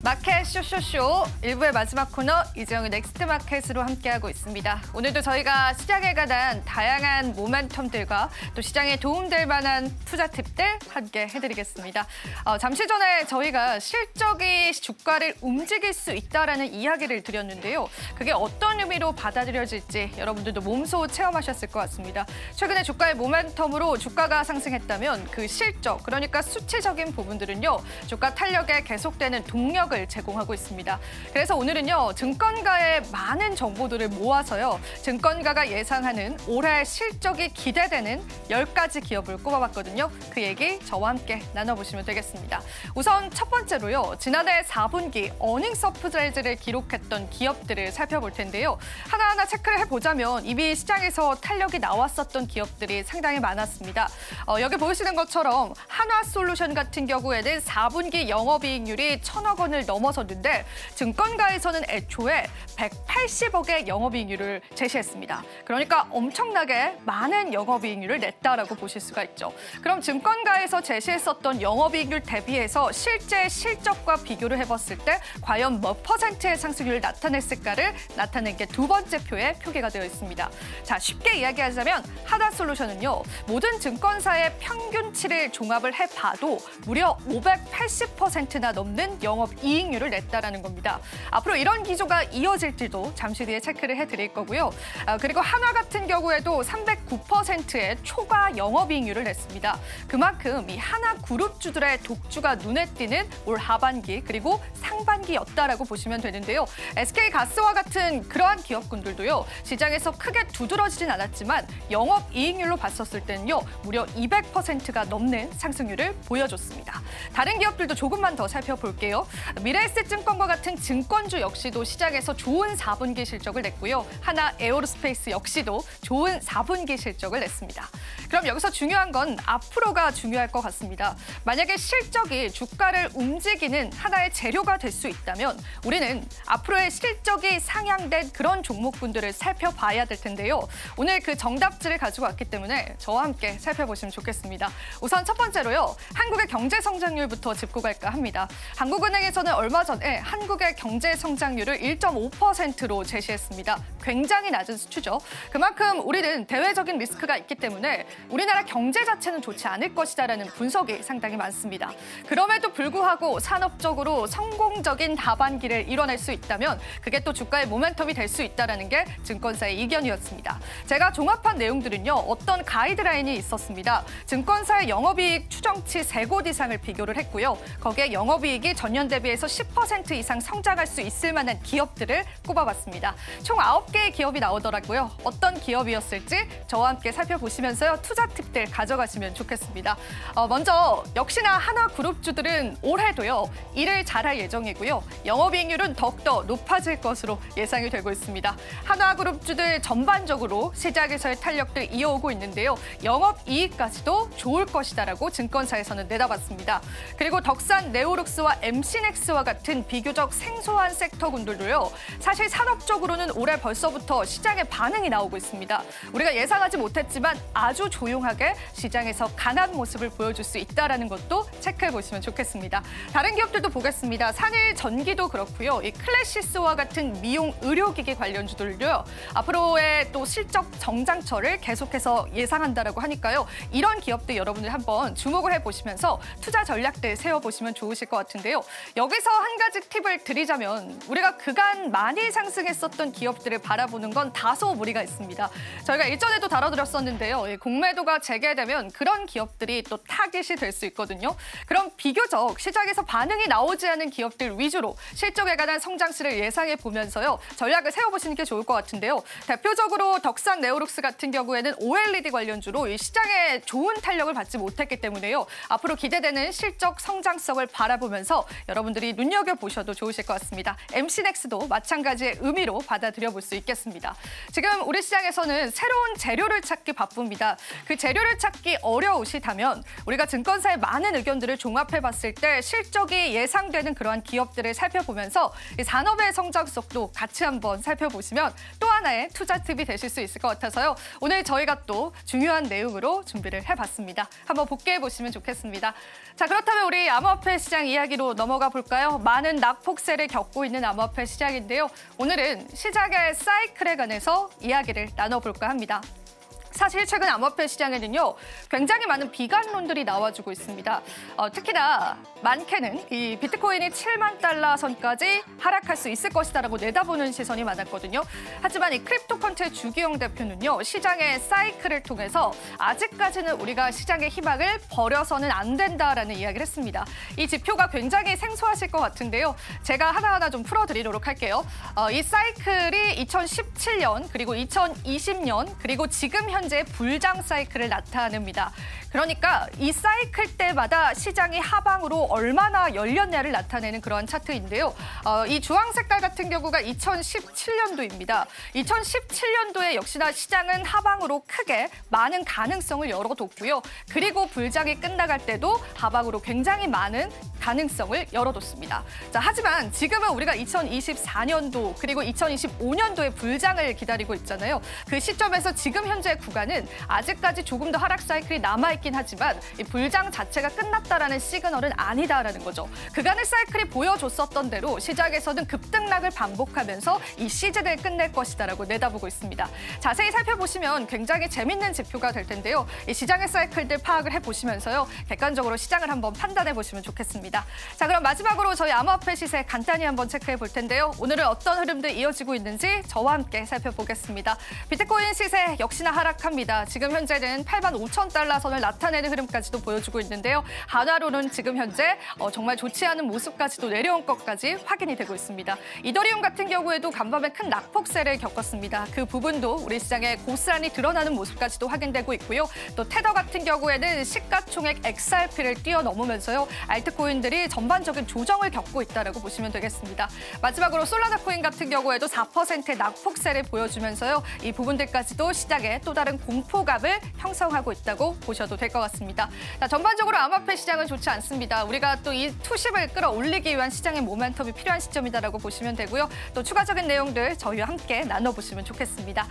마켓 쇼쇼쇼 1부의 마지막 코너 이재영의 넥스트 마켓으로 함께하고 있습니다. 오늘도 저희가 시장에 관한 다양한 모멘텀들과 또 시장에 도움될 만한 투자 팁들 함께 해드리겠습니다. 잠시 전에 저희가 실적이 주가를 움직일 수 있다라는 이야기를 드렸는데요. 그게 어떤 의미로 받아들여질지 여러분들도 몸소 체험하셨을 것 같습니다. 최근에 주가의 모멘텀으로 주가가 상승했다면 그 실적, 그러니까 수치적인 부분들은요. 주가 탄력에 계속되는 동력을 제공하고 있습니다. 그래서 오늘은요. 증권가의 많은 정보들을 모아서요. 증권가가 예상하는 올해 실적이 기대되는 10가지 기업을 꼽아봤거든요. 그 얘기 저와 함께 나눠보시면 되겠습니다. 우선 첫 번째로요. 지난해 4분기 어닝 서프라이즈를 기록했던 기업들을 살펴볼 텐데요. 하나하나 체크를 해보자면 이미 시장에서 탄력이 나왔었던 기업들이 상당히 많았습니다. 여기 보시는 것처럼 한화솔루션 같은 경우에는 4분기 영업이익률이 1,000억 원을 넘어섰는데 증권가에서는 애초에 180억의 영업이익률을 제시했습니다. 그러니까 엄청나게 많은 영업이익률을 냈다라고 보실 수가 있죠. 그럼 증권가에서 제시했었던 영업이익률 대비해서 실제 실적과 비교를 해봤을 때 과연 몇 퍼센트의 상승률을 나타냈을까를 나타낸 게 두 번째 표에 표기가 되어 있습니다. 자, 쉽게 이야기하자면 하나솔루션은요. 모든 증권사의 평균치를 종합을 해봐도 무려 580%나 넘는 영업이익률을 냈다라는 겁니다. 앞으로 이런 기조가 이어질지도 잠시 뒤에 체크를 해드릴 거고요. 그리고 한화 같은 경우에도 309%의 초과 영업이익률을 냈습니다. 그만큼 이 하나그룹주들의 독주가 눈에 띄는 올 하반기 그리고 상반기였다라고 보시면 되는데요. SK가스와 같은 그러한 기업군들도요. 시장에서 크게 두드러지진 않았지만 영업이익률로 봤었을 때는요. 무려 200%가 넘는 상승률을 보여줬습니다. 다른 기업들도 조금만 더 살펴볼게요. 미래에셋증권과 같은 증권주 역시도 시장에서 좋은 4분기 실적을 냈고요. 하나 에어로스페이스 역시도 좋은 4분기 실적을 냈습니다. 그럼 여기서 중요한 건 앞으로가 중요할 것 같습니다. 만약에 실적이 주가를 움직이는 하나의 재료가 될 수 있다면 우리는 앞으로의 실적이 상향된 그런 종목군들을 살펴봐야 될 텐데요. 오늘 그 정답지를 가지고 왔기 때문에 저와 함께 살펴보시면 좋겠습니다. 우선 첫 번째로요. 한국의 경제 성장률부터 짚고 갈까 합니다. 한국은행에서는 얼마 전에 한국의 경제 성장률을 1.5%로 제시했습니다. 굉장히 낮은 수치죠. 그만큼 우리는 대외적인 리스크가 있기 때문에 우리나라 경제 자체는 좋지 않을 것이다라는 분석이 상당히 많습니다. 그럼에도 불구하고 산업적으로 성공적인 하반기를 이뤄낼 수 있다면 그게 또 주가의 모멘텀이 될 수 있다는 게 증권사의 의견이었습니다. 제가 종합한 내용들은요. 어떤 가이드라인이 있었습니다. 증권사의 영업이익 추정치 3곳 이상을 비교를 했고요. 거기에 영업이익이 전년 대비해서 10% 이상 성장할 수 있을 만한 기업들을 꼽아봤습니다. 총 9개의 기업이 나오더라고요. 어떤 기업이었을지 저와 함께 살펴보시면서요. 투자 팁들 가져가시면 좋겠습니다. 먼저 역시나 하나그룹주들은 올해도요. 일을 잘할 예정이고요. 영업이익률은 더욱더 높아질 것으로 예상이 되고 있습니다. 하나그룹주들 전반적으로 시장에서의 탄력들 이어오고 있는데요. 영업이익까지도 좋을 것이다라고 증권사에서는 내다봤습니다. 그리고 덕산, 네오룩스와 MC넥스와 같은 비교적 생소한 섹터군들도요. 사실 산업적으로는 올해 벌써부터 시장에 반응이 나오고 있습니다. 우리가 예상하지 못했지만 아주 조용하게 시장에서 강한 모습을 보여줄 수 있다는 것도 체크해 보시면 좋겠습니다. 다른 기업들도 보겠습니다. 산일전기도 그렇고요. 이 클래시스와 같은 미용 의료기기 관련주들도요. 앞으로의 또 실적 정장처를 계속해서 예상한다라고 하니까요. 이런 기업들 여러분들 한번 주목을 해보시면서 투자 전략들 세워보시면 좋으실 것 같은데요. 여기서 한 가지 팁을 드리자면 우리가 그간 많이 상승했었던 기업들을 바라보는 건 다소 무리가 있습니다. 저희가 일전에도 다뤄드렸었는데요. 공매도가 재개되면 그런 기업들이 또 타깃이 될 수 있거든요. 그럼 비교적 시장에서 반응이 나오지 않은 기업들 위주로 실적에 관한 성장세를 예상해 보면서요. 전략을 세워보시는 게 좋을 것 같은데요. 대표적으로 덕산, 네오룩스 같은 경우에는 OLED 관련주로 이 시장에 좋은 탄력을 받지 못했기 때문에요. 앞으로 기대되는 실적 성장성을 바라보면서 여러분들이 눈여겨보셔도 좋으실 것 같습니다. MC넥스도 마찬가지의 의미로 받아들여 볼 수 있겠습니다. 지금 우리 시장에서는 새로운 재료를 찾기 바쁩니다. 그 재료를 찾기 어려우시다면 우리가 증권사의 많은 의견들을 종합해봤을 때 실적이 예상되는 그러한 기업들을 살펴보면서 이 산업의 성장속도 같이 한번 살펴보시면 또 하나의 투자 팁이 되실 수 있을 것 같아서요. 오늘 저희가 또 중요한 내용으로 준비를 해봤습니다. 한번 복귀해 보시면 좋겠습니다. 자, 그렇다면 우리 암호화폐 시장 이야기로 넘어가 볼까요? 볼까요? 많은 낙폭세를 겪고 있는 암호화폐 시장인데요. 오늘은 시장의 사이클에 관해서 이야기를 나눠볼까 합니다. 사실 최근 암호화폐 시장에는요, 굉장히 많은 비관론들이 나와주고 있습니다. 특히나 많게는 이 비트코인이 7만 달러 선까지 하락할 수 있을 것이다라고 내다보는 시선이 많았거든요. 하지만 이 크립토컨트의 주기영 대표는요, 시장의 사이클을 통해서 아직까지는 우리가 시장의 희망을 버려서는 안 된다라는 이야기를 했습니다. 이 지표가 굉장히 생소하실 것 같은데요. 제가 하나하나 좀 풀어드리도록 할게요. 이 사이클이 2017년, 그리고 2020년, 그리고 지금 현재 불장 사이클을 나타냅니다. 그러니까 이 사이클 때마다 시장이 하방으로 얼마나 열렸냐를 나타내는 그러한 차트인데요. 이 주황 색깔 같은 경우가 2017년도입니다. 2017년도에 역시나 시장은 하방으로 크게 많은 가능성을 열어뒀고요. 그리고 불장이 끝나갈 때도 하방으로 굉장히 많은 가능성을 열어뒀습니다. 자, 하지만 지금은 우리가 2024년도 그리고 2025년도에 불장을 기다리고 있잖아요. 그 시점에서 지금 현재의 구간은 아직까지 조금 더 하락 사이클이 남아있긴 하지만 이 불장 자체가 끝났다라는 시그널은 아니다라는 거죠. 그간의 사이클이 보여줬었던 대로 시장에서는 급등락을 반복하면서 이 시즌을 끝낼 것이다라고 내다보고 있습니다. 자세히 살펴보시면 굉장히 재밌는 지표가 될 텐데요. 이 시장의 사이클들 파악을 해보시면서요, 객관적으로 시장을 한번 판단해보시면 좋겠습니다. 자, 그럼 마지막으로 저희 암호화폐 시세 간단히 한번 체크해 볼 텐데요. 오늘은 어떤 흐름들 이어지고 있는지 저와 함께 살펴보겠습니다. 비트코인 시세 역시나 하락합니다. 지금 현재는 8만 5천 달러 선을 나타내는 흐름까지도 보여주고 있는데요. 하나로는 지금 현재 정말 좋지 않은 모습까지도 내려온 것까지 확인이 되고 있습니다. 이더리움 같은 경우에도 간밤에 큰 낙폭세를 겪었습니다. 그 부분도 우리 시장에 고스란히 드러나는 모습까지도 확인되고 있고요. 또 테더 같은 경우에는 시가총액 XRP를 뛰어넘으면서요, 알트코인들이 전반적인 조정을 겪고 있다라고 보시면 되겠습니다. 마지막으로 솔라나 코인 같은 경우에도 4%의 낙폭세를 보여주면서요, 이 부분들까지도 시장에 또 다른 공포감을 형성하고 있다고 보셔도 될 것 같습니다. 자, 전반적으로 암호화폐 시장은 좋지 않습니다. 우리가 또 이 투심을 끌어올리기 위한 시장의 모멘텀이 필요한 시점이다라고 보시면 되고요. 또 추가적인 내용들 저희와 함께 나눠보시면 좋겠습니다.